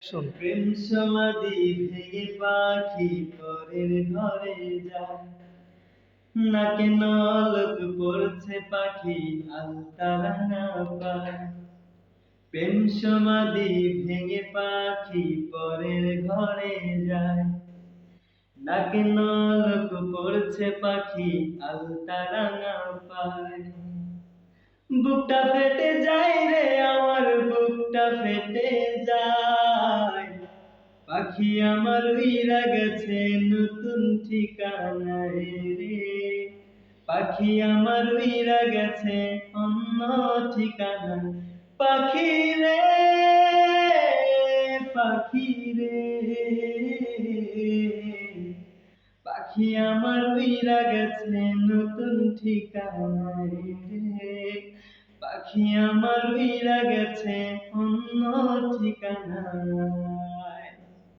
শোন। প্রেম সমাধি ভেঙে পাখি পরের ঘরে যায়, নাকে নলক পড়ছে পাখি আলতারাঙা পায়। প্রেম সমাধি ভেঙে পাখি পরের ঘরে যায়, নাকে নলক পড়ছে পাখি আলতারাঙা পায়। বুকটা ফেটে যায় রে আমার, বুকটা ফেটে যায়। পাখি আমার উইরা গেছে নতুন ঠিকানায় রে, পাখি আমার উইরা গেছে অন্য ঠিকানায়। পাখি রে, পাখি রে, পাখি আমার উইরা গেছে নতুন ঠিকানায় রে, পাখি আমার উইরা গেছে অন্য ঠিকানায়।